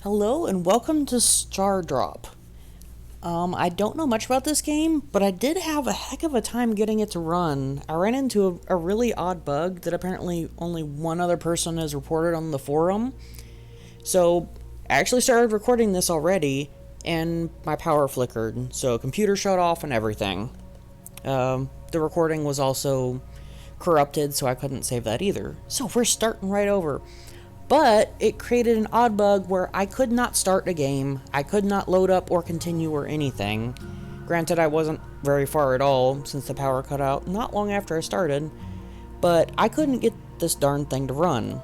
Hello and welcome to Stardrop. I don't know much about this game, but I did have a heck of a time getting it to run. I ran into a really odd bug that apparently only one other person has reported on the forum. So, I actually started recording this already, and my power flickered, so computer shut off and everything. The recording was also corrupted, so I couldn't save that either. So we're starting right over. But it created an odd bug where I could not start a game, I could not load up or continue or anything. Granted, I wasn't very far at all since the power cut out not long after I started, but I couldn't get this darn thing to run.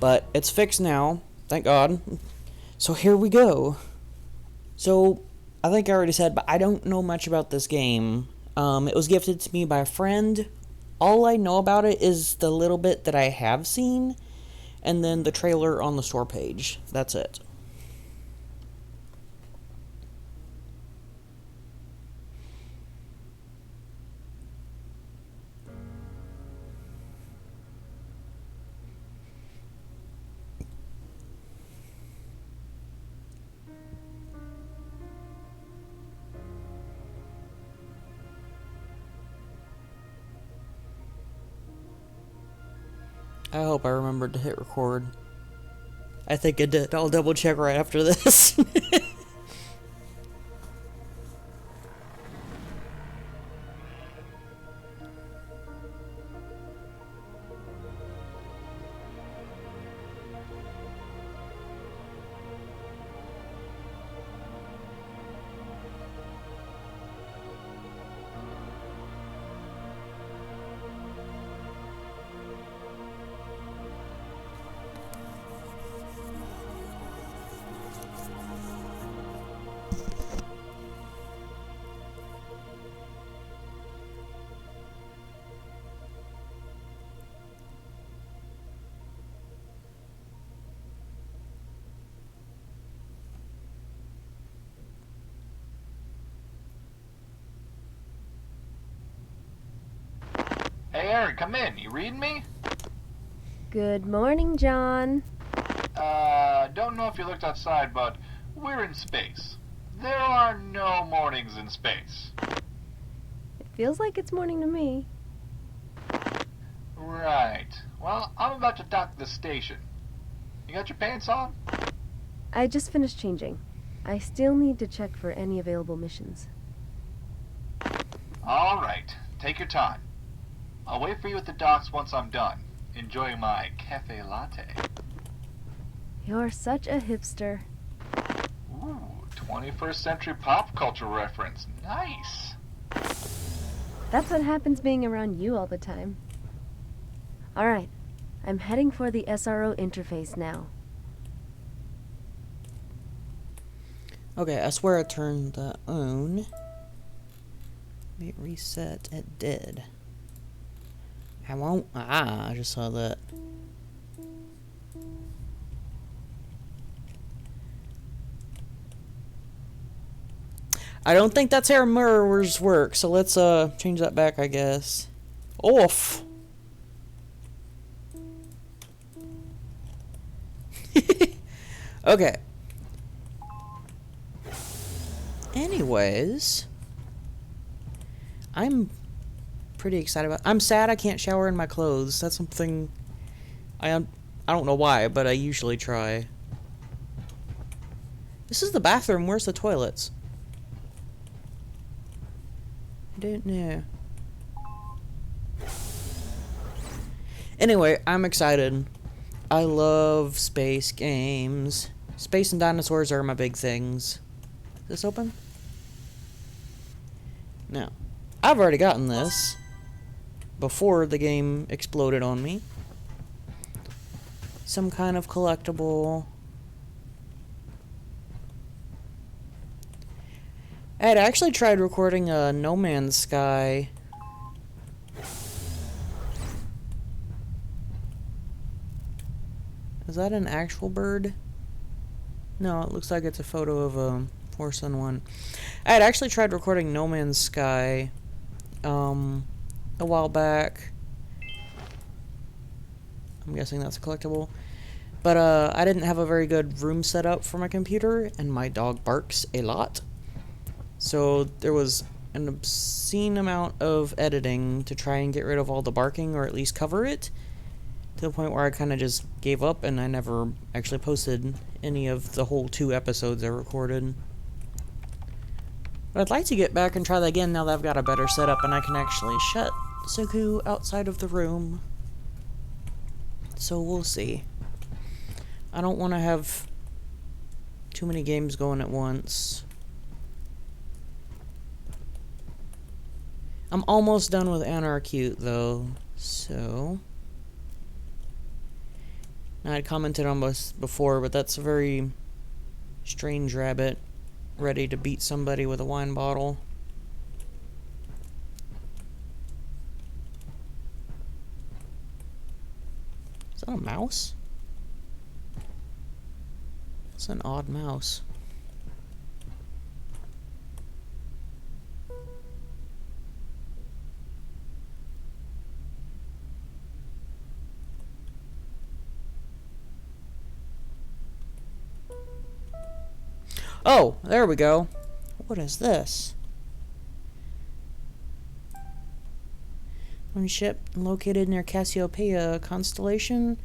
But it's fixed now, thank God. So here we go. So, I think I already said, but I don't know much about this game. It was gifted to me by a friend. All I know about it is the little bit that I have seen, and then the trailer on the store page. That's it. I hope I remembered to hit record. I think I did. I'll double check right after this. Hey Aaron, come in. You reading me? Good morning, John. Don't know if you looked outside, but we're in space. There are no mornings in space. It feels like it's morning to me. Right. Well, I'm about to dock at the station. You got your pants on? I just finished changing. I still need to check for any available missions. Alright. Take your time. I'll wait for you at the docks once I'm done. Enjoying my cafe latte. You're such a hipster. Ooh, 21st century pop culture reference. Nice. That's what happens being around you all the time. Alright, I'm heading for the SRO interface now. Okay, I swear I turned that on. Maybe it reset. It did. I won't. I just saw that. I don't think that's how mirrors work, so let's change that back, I guess. Off. Okay. Anyways, I'm pretty excited about. I'm sad I can't shower in my clothes. That's something I don't know why, but I usually try. This is the bathroom. Where's the toilets? I don't know. Anyway, I'm excited. I love space games. Space and dinosaurs are my big things. Is this open? No. I've already gotten this before the game exploded on me. Some kind of collectible. I had actually tried recording a No Man's Sky. Is that an actual bird? No, it looks like it's a photo of a horse and one. I had actually tried recording No Man's Sky a while back. I'm guessing that's a collectible. But I didn't have a very good room set up for my computer, and my dog barks a lot. So there was an obscene amount of editing to try and get rid of all the barking, or at least cover it, to the point where I kind of just gave up, and I never actually posted any of the whole 2 episodes I recorded. But I'd like to get back and try that again now that I've got a better setup and I can actually shut Suku outside of the room. So we'll see. I don't want to have too many games going at once. I'm almost done with Anarchute though, so... I had commented on this before, but that's a very strange rabbit, ready to beat somebody with a wine bottle. Is that a mouse? It's an odd mouse. Oh, there we go. What is this? One ship located near Cassiopeia constellation.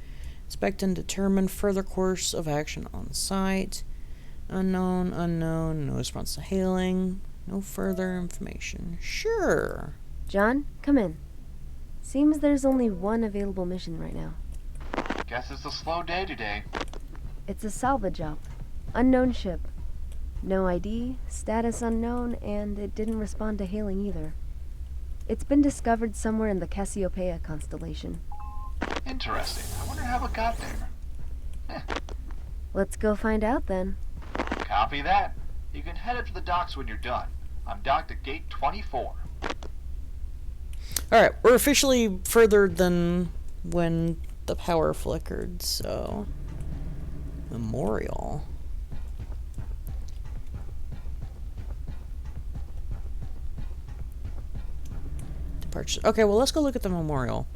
Inspect and determine further course of action on site. Unknown, unknown, no response to hailing. No further information. Sure. John, come in. Seems there's only one available mission right now. Guess it's a slow day today. It's a salvage op. Unknown ship. No ID, status unknown, and it didn't respond to hailing either. It's been discovered somewhere in the Cassiopeia constellation. Interesting. I wonder how it got there. Let's go find out then. Copy that. You can head up to the docks when you're done. I'm docked at gate 24. Alright, we're officially further than when the power flickered, so... Memorial. Okay, well, let's go look at the memorial.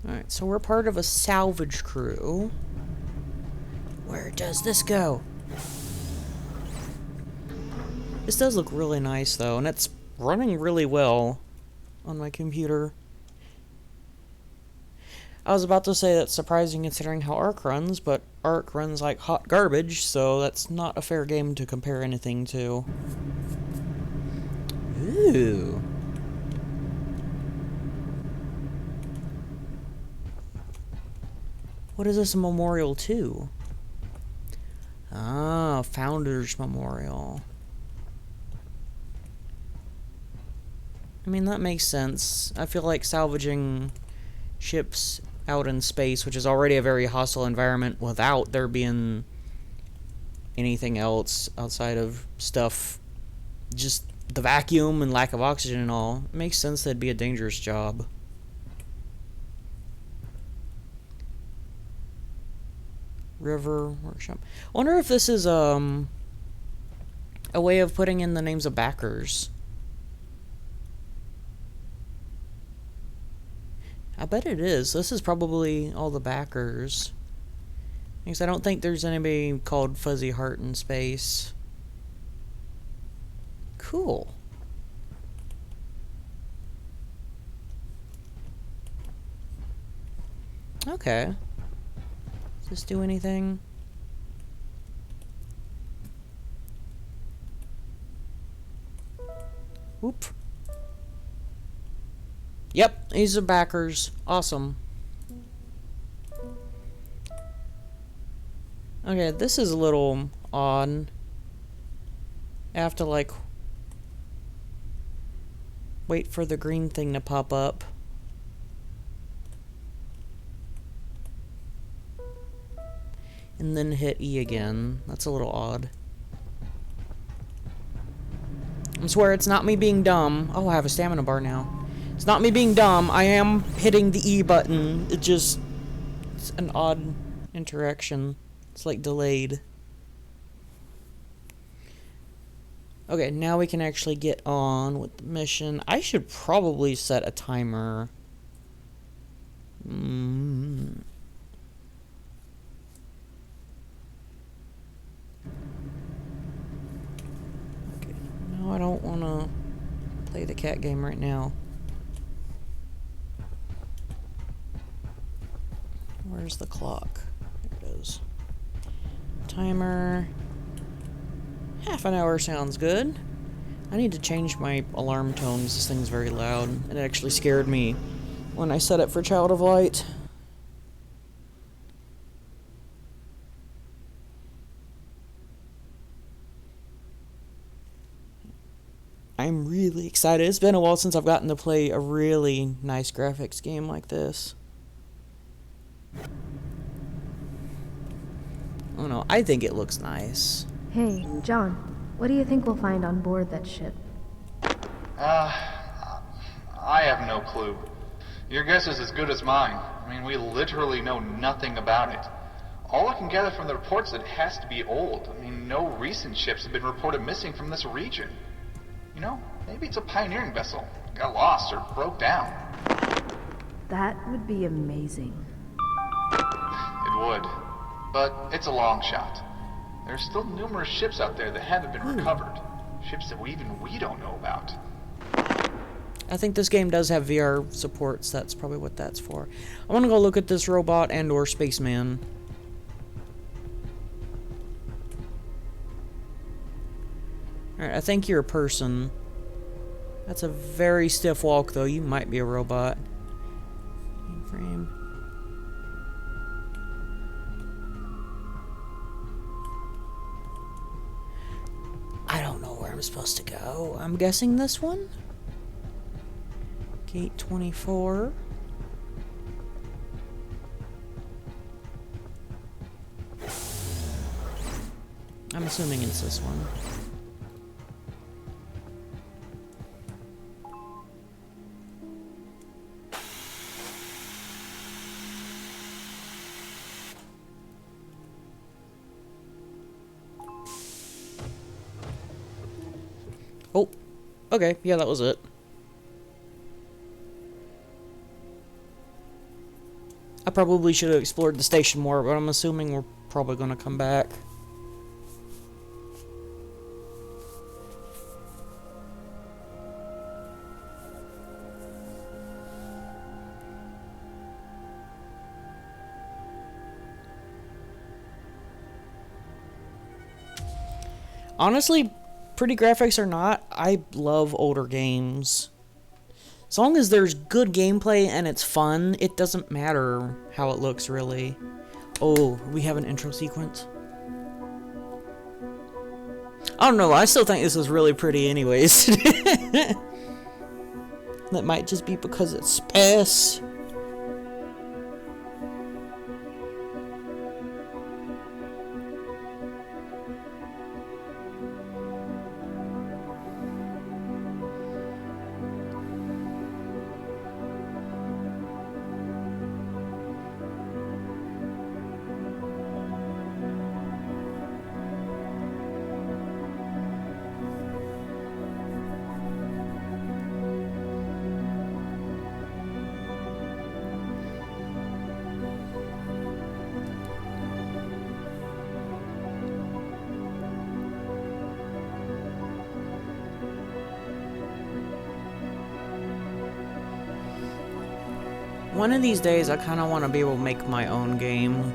Alright, so we're part of a salvage crew. Where does this go? This does look really nice, though, and it's running really well on my computer. I was about to say that's surprising considering how Ark runs, but Ark runs like hot garbage, so that's not a fair game to compare anything to. Ooh. What is this a memorial to? Ah, Founders Memorial. I mean, that makes sense. I feel like salvaging ships out in space, which is already a very hostile environment without there being anything else outside of stuff, just the vacuum and lack of oxygen and all, it makes sense that'd be a dangerous job. River Workshop. I wonder if this is a way of putting in the names of backers. I bet it is. This is probably all the backers. Because I don't think there's anybody called Fuzzy Heart in space. Cool. Okay. Does this do anything? Whoop. Yep, these are backers. Awesome. Okay, this is a little odd. I have to, like, wait for the green thing to pop up. And then hit E again. That's a little odd. I swear it's not me being dumb. Oh, I have a stamina bar now. It's not me being dumb. I am hitting the E button. It's an odd interaction. It's like delayed. Okay, now we can actually get on with the mission. I should probably set a timer. play the cat game right now. Where's the clock? There it is. Timer. Half an hour sounds good. I need to change my alarm tones. This thing's very loud. It actually scared me when I set it for Child of Light. I'm really excited. It's been a while since I've gotten to play a really nice graphics game like this. I don't know, I think it looks nice. Hey, John, what do you think we'll find on board that ship? I have no clue. Your guess is as good as mine. I mean, we literally know nothing about it. All I can gather from the reports is that it has to be old. I mean, no recent ships have been reported missing from this region. You know, maybe it's a pioneering vessel. Got lost or broke down. That would be amazing. It would. But it's a long shot. There's still numerous ships out there that haven't been recovered. Ships that we don't know about. I think this game does have VR supports. That's probably what that's for. I want to go look at this robot and or spaceman. Alright, I think you're a person. That's a very stiff walk, though. You might be a robot. Frame. I don't know where I'm supposed to go. I'm guessing this one? Gate 24. I'm assuming it's this one. Oh, okay, yeah, that was it. I probably should have explored the station more, but I'm assuming we're probably going to come back. Honestly, pretty graphics or not, I love older games. As long as there's good gameplay and it's fun, it doesn't matter how it looks, really. Oh, we have an intro sequence? I don't know, I still think this is really pretty anyways. That might just be because it's space. One of these days, I kind of want to be able to make my own game.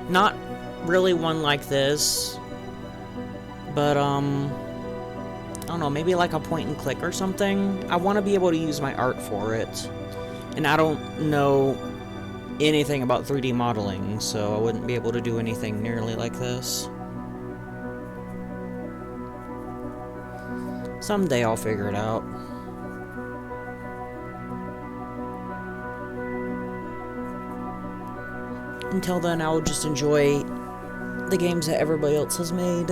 Not really one like this, but, I don't know, maybe like a point and click or something. I want to be able to use my art for it. And I don't know anything about 3D modeling, so I wouldn't be able to do anything nearly like this. Someday I'll figure it out. Until then, I'll just enjoy the games that everybody else has made.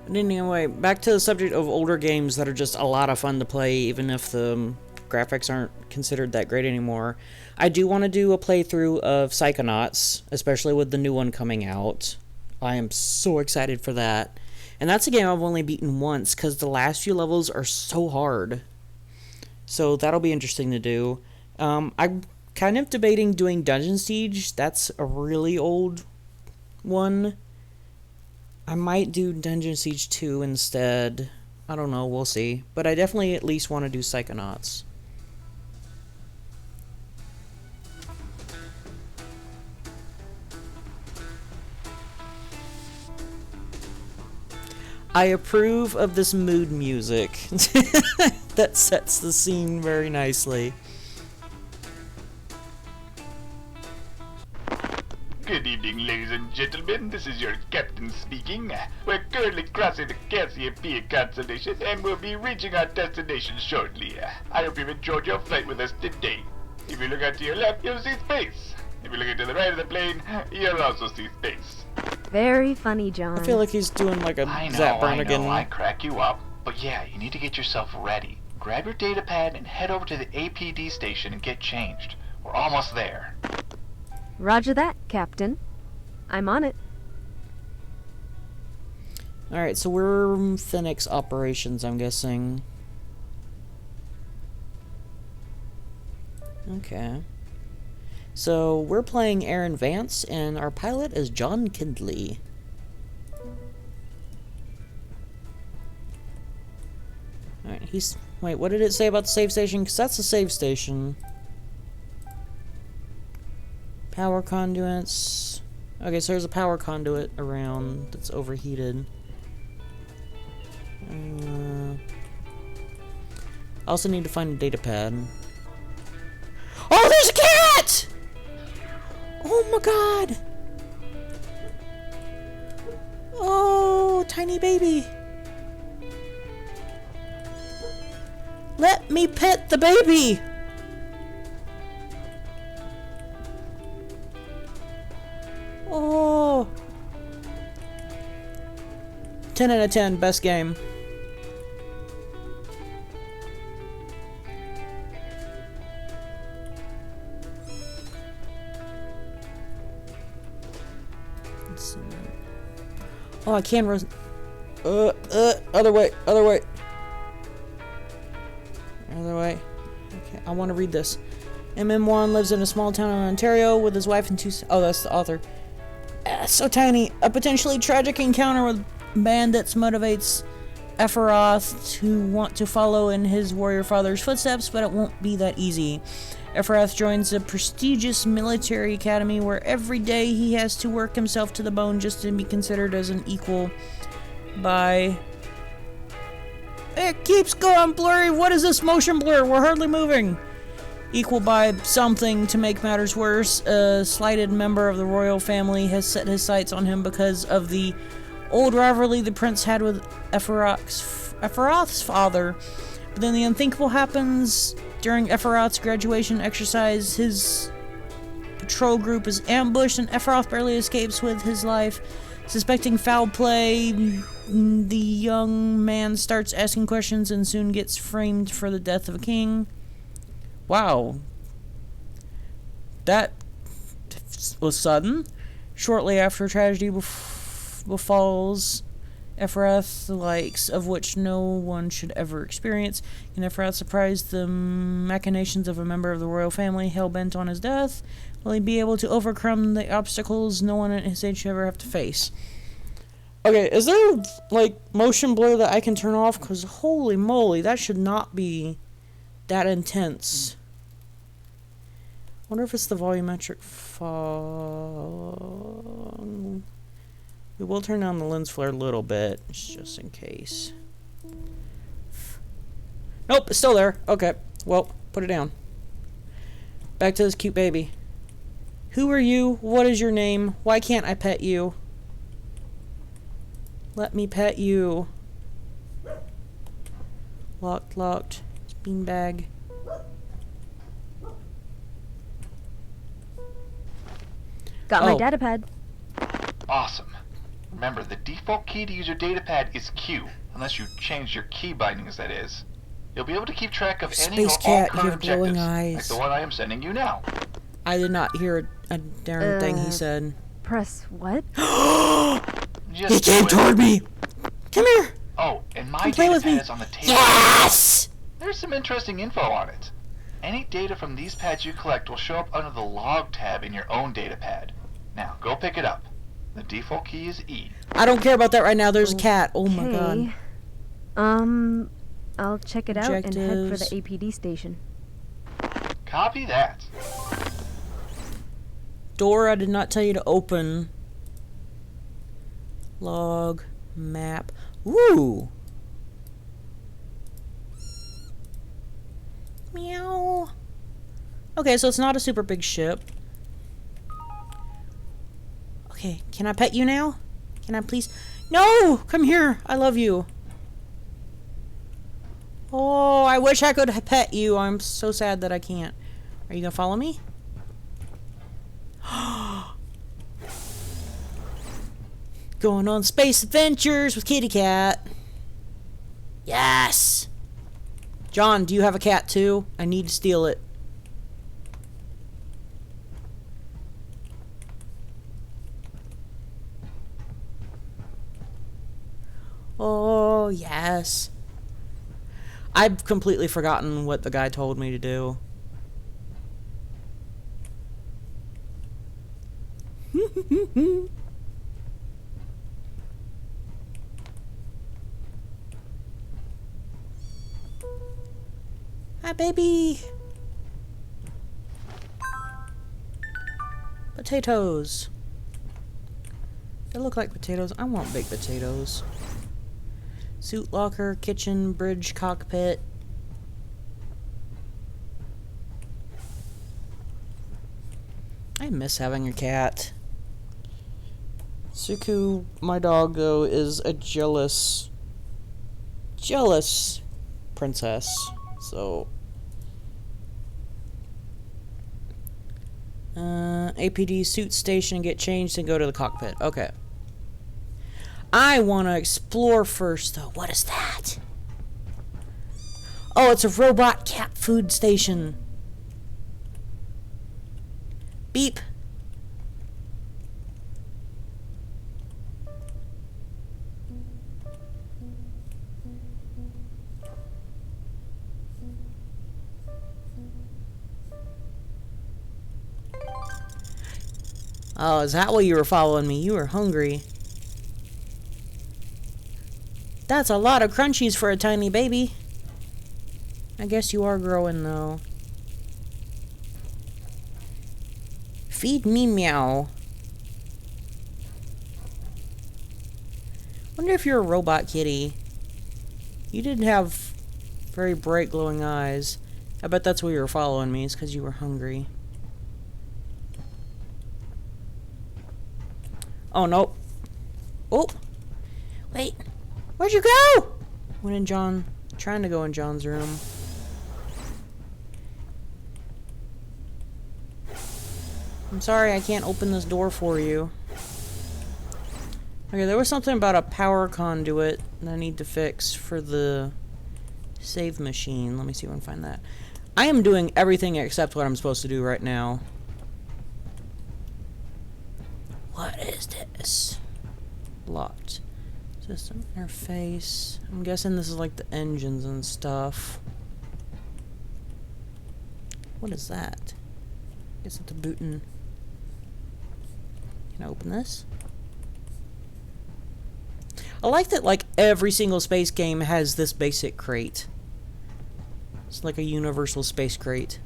But anyway, back to the subject of older games that are just a lot of fun to play, even if the graphics aren't considered that great anymore. I do want to do a playthrough of Psychonauts, especially with the new one coming out. I am so excited for that. And that's a game I've only beaten once, because the last few levels are so hard. So that'll be interesting to do. I'm kind of debating doing Dungeon Siege. That's a really old one. I might do Dungeon Siege 2 instead. I don't know, we'll see. But I definitely at least want to do Psychonauts. I approve of this mood music. That sets the scene very nicely. Good evening, ladies and gentlemen. This is your captain speaking. We're currently crossing the Cassiopeia constellation and will be reaching our destination shortly. I hope you've enjoyed your flight with us today. If you look out to your left, you'll see space. If you look to the right of the plane, you'll also see space. Very funny, John. I feel like he's doing like a Zap Brannigan. I crack you up. But yeah, you need to get yourself ready. Grab your data pad and head over to the APD station and get changed. We're almost there. Roger that, Captain. I'm on it. Alright, so we're Phoenix operations, I'm guessing. Okay. So, we're playing Aaron Vance, and our pilot is John Kindley. Alright, he's... Wait, what did it say about the save station? Because that's the save station. Power conduits... Okay, so there's a power conduit around that's overheated. I also need to find a data pad. Oh, there's a cat! Oh my god! Oh, tiny baby. Let me pet the baby! Oh. 10 out of 10, best game. Oh, I can other way. Other way. Okay, I want to read this. MM1 lives in a small town in Ontario with his wife and two... Oh, that's the author. So tiny. A potentially tragic encounter with bandits motivates Ephiroth to want to follow in his warrior father's footsteps, but it won't be that easy. Ephiroth joins a prestigious military academy where every day he has to work himself to the bone just to be considered as an equal by... It keeps going blurry! What is this motion blur? We're hardly moving! Equal by something. To make matters worse, a slighted member of the royal family has set his sights on him because of the old rivalry the prince had with Ephiroth's father. But then the unthinkable happens. During Ephiroth's graduation exercise, his patrol group is ambushed and Ephiroth barely escapes with his life. Suspecting foul play, the young man starts asking questions and soon gets framed for the death of a king. Wow. That was sudden. Shortly after tragedy befalls Ephiroth, the likes of which no one should ever experience, can Ephiroth surprise the machinations of a member of the royal family hell-bent on his death? Will he be able to overcome the obstacles no one at his age should ever have to face? Okay, is there, like, motion blur that I can turn off? Because holy moly, that should not be that intense. I wonder if it's the volumetric fog. We will turn down the lens flare a little bit, just in case. Nope, it's still there. Okay, well, put it down. Back to this cute baby. Who are you? What is your name? Why can't I pet you? Let me pet you. Locked. It's beanbag. Got my data pad. Awesome. Remember, the default key to use your datapad is Q, unless you change your key bindings, that is. You'll be able to keep track of any or Space all cat, you current have glowing objectives, like eyes. the one I am sending you now. I did not hear a darn thing he said. Press what? Just He came do it. toward me! Come here! Oh, and my Come play with me. datapad is on the table. Yes! There's some interesting info on it. Any data from these pads you collect will show up under the log tab in your own data pad. Now, go pick it up. The default key is E. I don't care about that right now. There's a cat. Oh my god. I'll check it out and head for the APD station. Copy that. Door I did not tell you to open. Log. Map. Woo! Meow. Okay, so it's not a super big ship. Okay, can I pet you now? Can I please? No! Come here! I love you. Oh, I wish I could pet you. I'm so sad that I can't. Are you gonna follow me? Going on space adventures with Kitty Cat. Yes! John, do you have a cat too? I need to steal it. Oh, yes. I've completely forgotten what the guy told me to do. Hi, baby. Potatoes. They look like potatoes. I want baked potatoes. Suit locker, kitchen, bridge, cockpit. I miss having a cat. Suku, my dog, though, is a jealous princess. So, APD suit station, get changed, and go to the cockpit. Okay. I want to explore first, though. What is that? Oh, it's a robot cat food station. Beep. Oh, is that why you were following me? You were hungry. That's a lot of crunchies for a tiny baby. I guess you are growing, though. Feed me, meow. Wonder if you're a robot kitty. You didn't have very bright glowing eyes. I bet that's why you were following me, is because you were hungry. Oh, nope. Oh! Wait. Where'd you go? Went in John. Trying to go in John's room. I'm sorry I can't open this door for you. Okay, there was something about a power conduit that I need to fix for the save machine. Let me see if I can find that. I am doing everything except what I'm supposed to do right now. What is this? Locked. System interface. I'm guessing this is like the engines and stuff. What is that? Guess it's a bootin'. Can I open this? I like that like every single space game has this basic crate. It's like a universal space crate.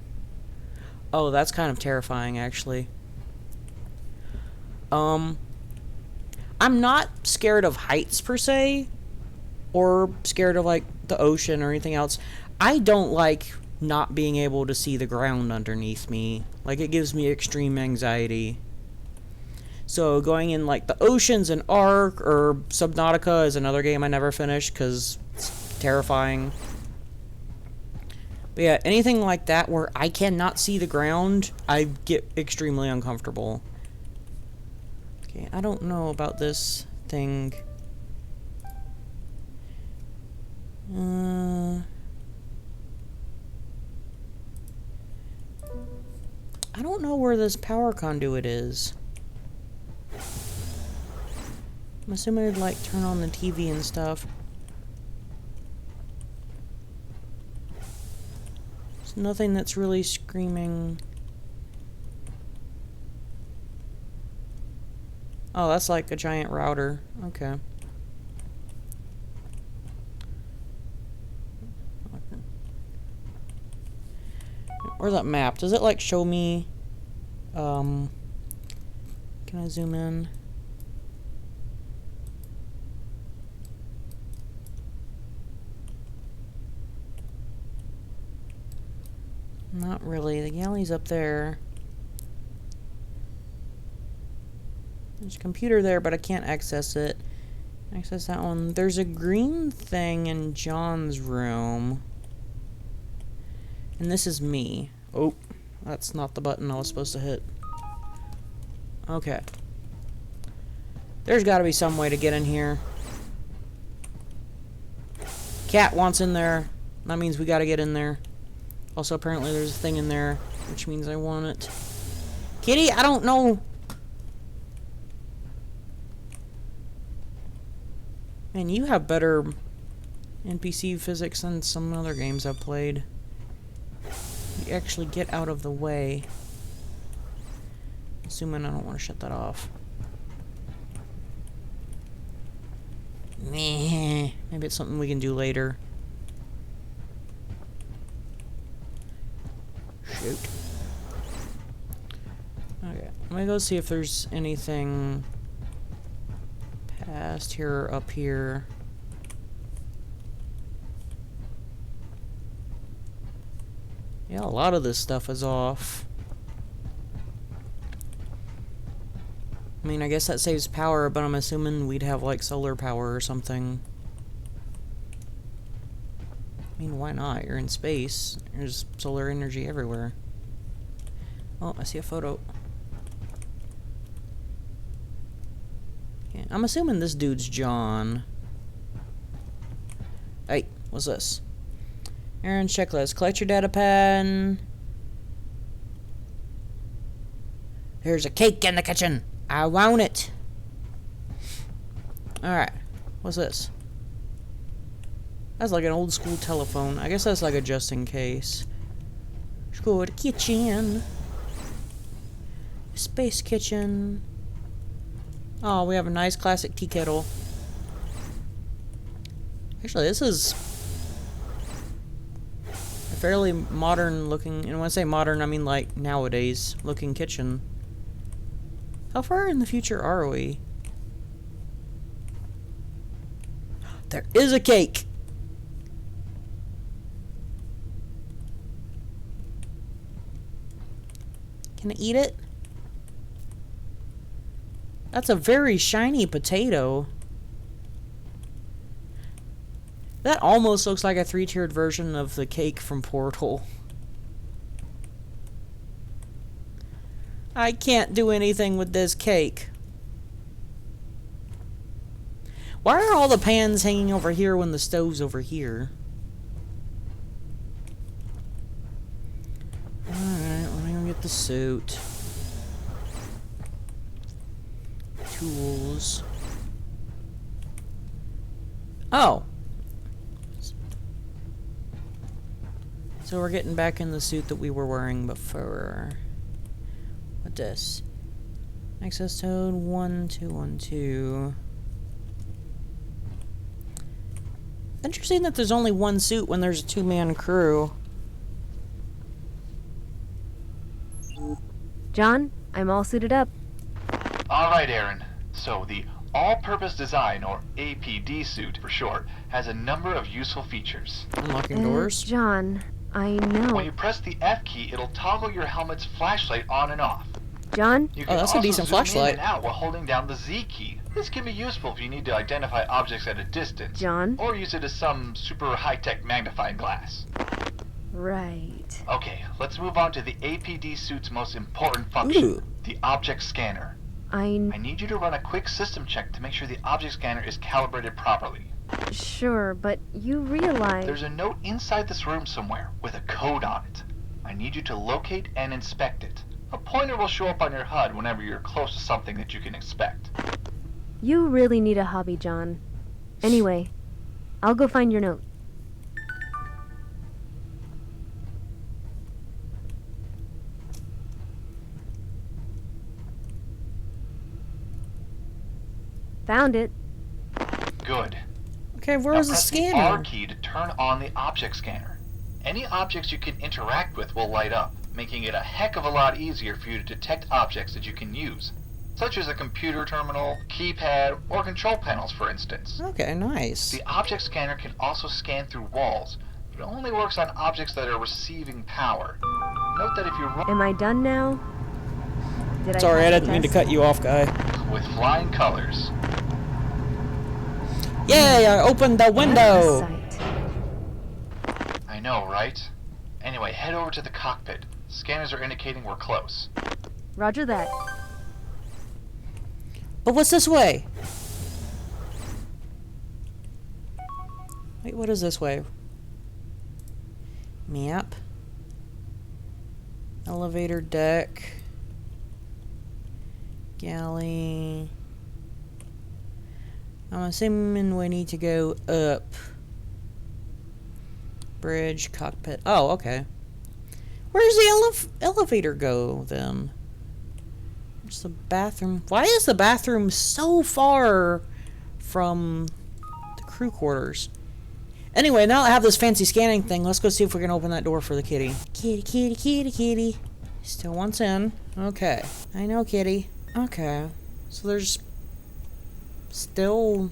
Oh, that's kind of terrifying actually. I'm not scared of heights per se, or scared of like the ocean or anything else. I don't like not being able to see the ground underneath me. Like, it gives me extreme anxiety. So going in like the oceans and Ark or Subnautica is another game I never finished because it's terrifying. But yeah, anything like that where I cannot see the ground, I get extremely uncomfortable. Okay, I don't know about this thing. I don't know where this power conduit is. I'm assuming it'd like turn on the TV and stuff. nothing that's really screaming. Oh, that's like a giant router. Okay. Where's that map? Does it like show me? Can I zoom in? Not really. The galley's up there. There's a computer there, but I can't access it. Access that one. There's a green thing in John's room. And this is me. Oh, that's not the button I was supposed to hit. Okay. There's got to be some way to get in here. Cat wants in there. That means we got to get in there. Also, apparently there's a thing in there, which means I want it. Kitty, I don't know. Man, you have better NPC physics than some other games I've played. You actually get out of the way. Assuming I don't want to shut that off. Maybe it's something we can do later. Shoot. Okay, let me go see if there's anything past here or up here. Yeah, a lot of this stuff is off. I mean, I guess that saves power, but I'm assuming we'd have, like, solar power or something. I mean, why not? You're in space. There's solar energy everywhere. Oh, I see a photo. Yeah, I'm assuming this dude's John. Hey, what's this? Aaron's checklist. Collect your data pad. There's a cake in the kitchen. I want it. Alright. What's this? That's like an old school telephone. I guess that's like a just in case. Let's go to the kitchen. Space kitchen. Oh, we have a nice classic tea kettle. Actually, this is a fairly modern looking, and when I say modern, I mean like nowadays looking kitchen. How far in the future are we? There is a cake! Can I eat it? That's a very shiny potato. That almost looks like a 3-tiered version of the cake from Portal. I can't do anything with this cake. Why are all the pans hanging over here when the stove's over here? Alright, let me go get the suit. Tools. Oh. So we're getting back in the suit that we were wearing before. What this? Access code 1212. Interesting that there's only one suit when there's a 2-man crew. John, I'm all suited up. Alright, Aaron. So, the All-Purpose Design, or APD suit for short, has a number of useful features. Unlocking doors. John, I know. When you press the F key, it'll toggle your helmet's flashlight on and off. John? You can that's a also decent zoom flashlight. in and out while holding down the Z key. This can be useful if you need to identify objects at a distance. John? Or use it as some super high-tech magnifying glass. Right. Okay, let's move on to the APD suit's most important function, Ooh. the object scanner. I need you to run a quick system check to make sure the object scanner is calibrated properly. Sure, but you realize... There's a note inside this room somewhere with a code on it. I need you to locate and inspect it. A pointer will show up on your HUD whenever you're close to something that you can inspect. You really need a hobby, John. Anyway, I'll go find your note. Found it. Good. Okay, where Now was the press the scanner? R key to turn on the object scanner. Any objects you can interact with will light up, making it a heck of a lot easier for you to detect objects that you can use, such as a computer terminal, keypad, or control panels, for instance. Okay, nice. The object scanner can also scan through walls, but it only works on objects that are receiving power. Note that if you run Am I done now? Did Sorry, I pass the didn't mean to test? cut you off, guy. with flying colors. Yay, I opened the What a window! sight. I know, right? Anyway, head over to the cockpit. Scanners are indicating we're close. Roger that. But what's this way? Wait, what is this way? Map. Elevator deck. Galley. I'm assuming we need to go up. Bridge, cockpit. Oh, okay. Where's the elevator go, then? Where's the bathroom? Why is the bathroom so far from the crew quarters? Anyway, now I have this fancy scanning thing. Let's go see if we can open that door for the kitty. Kitty, kitty, kitty, kitty. Still wants in. Okay. I know, kitty. Okay. So there's still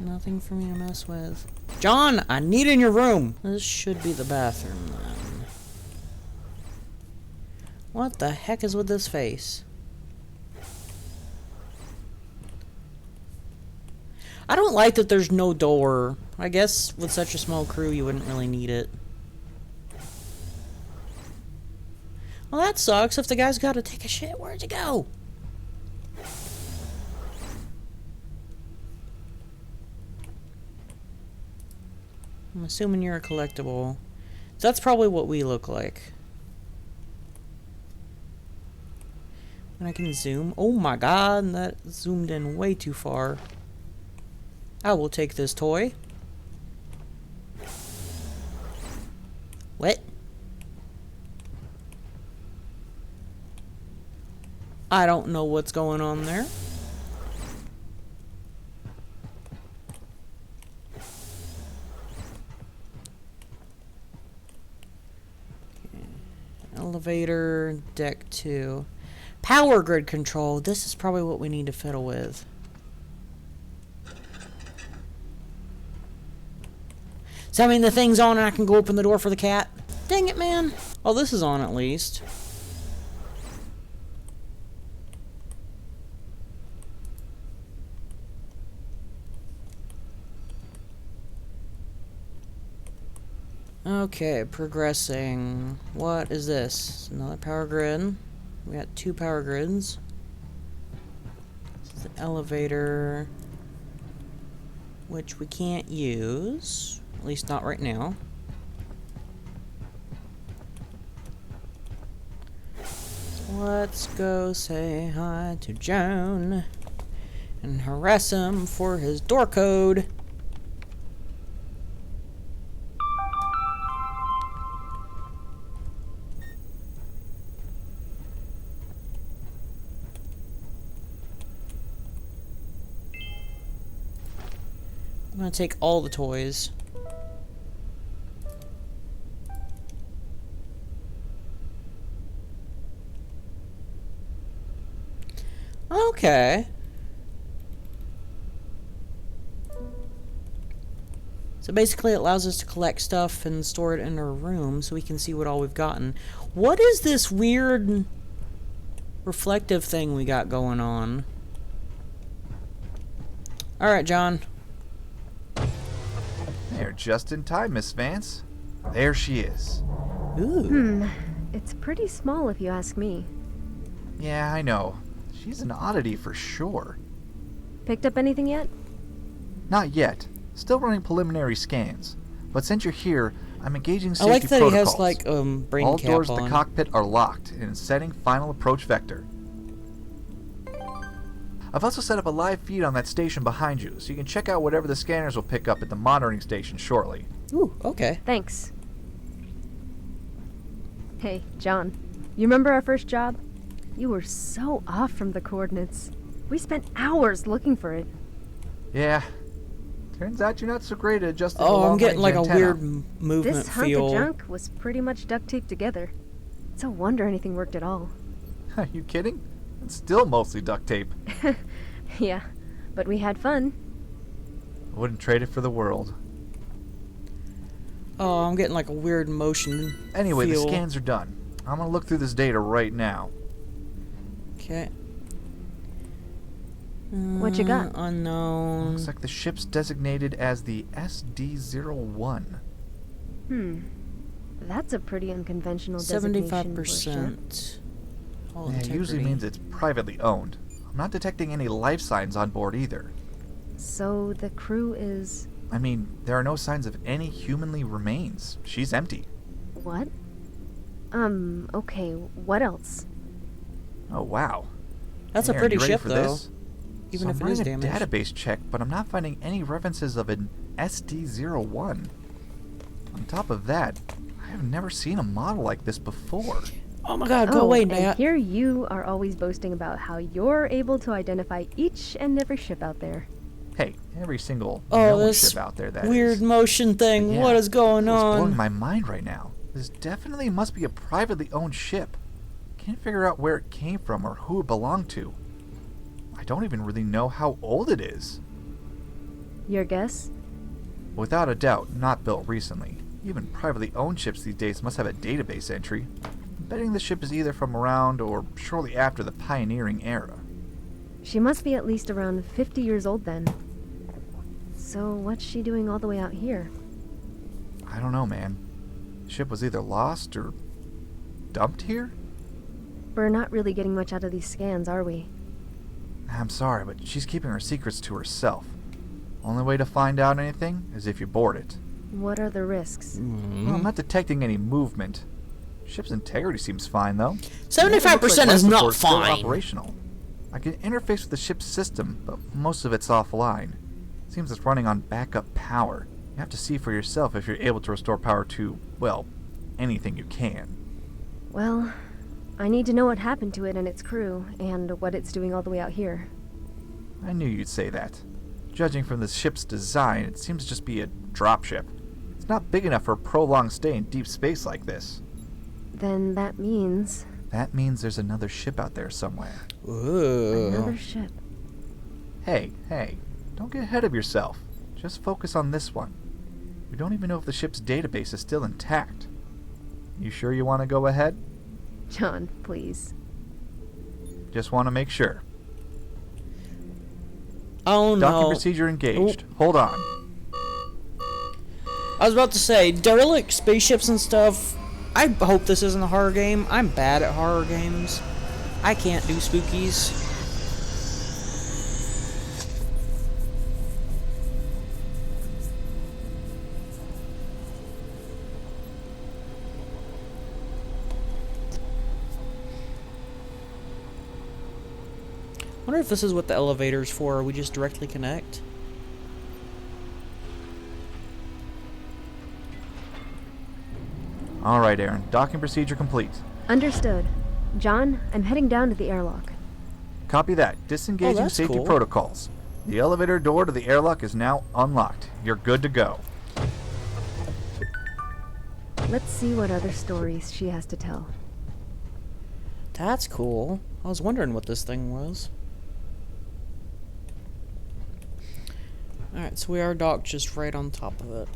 nothing for me to mess with. John, I need in your room. This should be the bathroom then. What the heck is with this face? I don't like that there's no door. I guess with such a small crew you wouldn't really need it. Well, that sucks. If the guy's got to take a shit, where'd you go? I'm assuming you're a collectible. That's probably what we look like. And I can zoom. Oh my god, that zoomed in way too far. I will take this toy. What? I don't know what's going on there. Elevator, deck 2. Power grid control. This is probably what we need to fiddle with. Does that mean the thing's on and I can go open the door for the cat? Dang it, man. Oh, this is on at least. Okay, progressing. What is this? Another power grid. We got 2 power grids. This is the elevator, which we can't use. At least not right now. Let's go say hi to Joan and harass him for his door code. I'm gonna take all the toys. Okay. So basically it allows us to collect stuff and store it in our room so we can see what all we've gotten. What is this weird reflective thing we got going on? Alright, John. There, just in time, Miss Vance. There she is. Ooh. It's pretty small if you ask me. Yeah, I know. She's an oddity for sure. Picked up anything yet? Not yet. Still running preliminary scans. But since you're here, I'm engaging I safety like that he protocols. has like brain All cap doors on. of the cockpit are locked and setting final approach vector. I've also set up a live feed on that station behind you, so you can check out whatever the scanners will pick up at the monitoring station shortly. Ooh, okay. Thanks. Hey, John. You remember our first job? You were so off from the coordinates. We spent hours looking for it. Yeah. Turns out you're not so great at adjusting the Oh, I'm long-range getting like a antenna. weird movement This hunk feel. of junk was pretty much duct taped together. It's a wonder anything worked at all. Are you kidding? It's still mostly duct tape. Yeah, but we had fun. I wouldn't trade it for the world. Oh, I'm getting like a weird motion Anyway, feel. the scans are done. I'm gonna look through this data right now. Okay. What you got? Unknown. Looks like the ship's designated as the SD-01. That's a pretty unconventional designation for a ship. 75%. All It usually integrity. means it's privately owned. I'm not detecting any life signs on board either. So the crew is... I mean, there are no signs of any humanly remains. She's empty. what? Okay, what else? Oh, wow. That's a Aaron, pretty you ready ship, for though. this? Even So if I'm it is running a damaged. database check, but I'm not finding any references of an SD-01. On top of that, I have never seen a model like this before. Oh my god, go away, and Nat. here you are always boasting about how you're able to identify each and every ship out there. Hey, every single Oh, known this ship out there, that weird is. motion thing. Yeah, What is going it's blowing on? my mind right now. This definitely must be a privately owned ship. Can't figure out where it came from or who it belonged to. I don't even really know how old it is. Your guess? Without a doubt, not built recently. Even privately owned ships these days must have a database entry. I'm betting the ship is either from around or shortly after the pioneering era. She must be at least around 50 years old then. So what's she doing all the way out here? I don't know, man. The ship was either lost or dumped here? We're not really getting much out of these scans, are we? I'm sorry, but she's keeping her secrets to herself. Only way to find out anything is if you board it. What are the risks? Well, I'm not detecting any movement. Ship's integrity seems fine, though. 75% is Life not support still fine. Operational. I can interface with the ship's system, but most of it's offline. Seems it's running on backup power. You have to see for yourself if you're able to restore power to, well, anything you can. Well, I need to know what happened to it and its crew, and what it's doing all the way out here. I knew you'd say that. Judging from the ship's design, it seems to just be a dropship. It's not big enough for a prolonged stay in deep space like this. Then that means... That means there's another ship out there somewhere. Ooh. another ship. Hey, don't get ahead of yourself. Just focus on this one. We don't even know if the ship's database is still intact. You sure you want to go ahead? John, please. Just want to make sure. Oh Docking no. procedure engaged. Hold on. I was about to say, derelict spaceships and stuff. I hope this isn't a horror game. I'm bad at horror games. I can't do spookies. I wonder if this is what the elevator's for. We just directly connect. All right, Aaron. Docking procedure complete. Understood. John, I'm heading down to the airlock. Copy that. Disengaging that's safety cool. protocols. The elevator door to the airlock is now unlocked. You're good to go. Let's see what other stories she has to tell. That's cool. I was wondering what this thing was. Alright, so we are docked just right on top of it.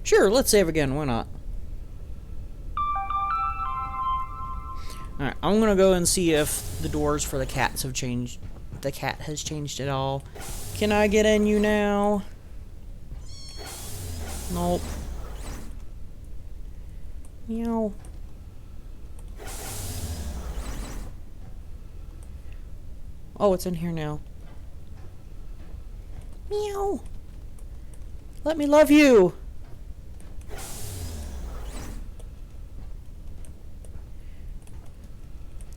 Sure, let's save again, why not? Alright, I'm gonna go and see if the doors for the cats have changed. The cat has changed at all. Can I get in you now? Nope. Meow. Oh, it's in here now. Meow. Let me love you.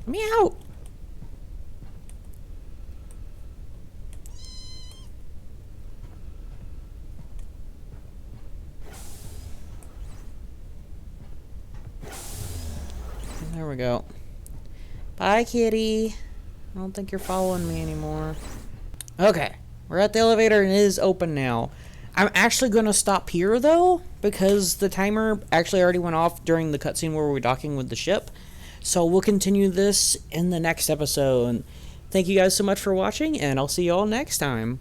Meow. There we go. Hi, kitty. I don't think you're following me anymore. Okay, we're at the elevator and it is open now. I'm actually going to stop here, though, because the timer actually already went off during the cutscene where we were docking with the ship. So we'll continue this in the next episode. Thank you guys so much for watching, and I'll see you all next time.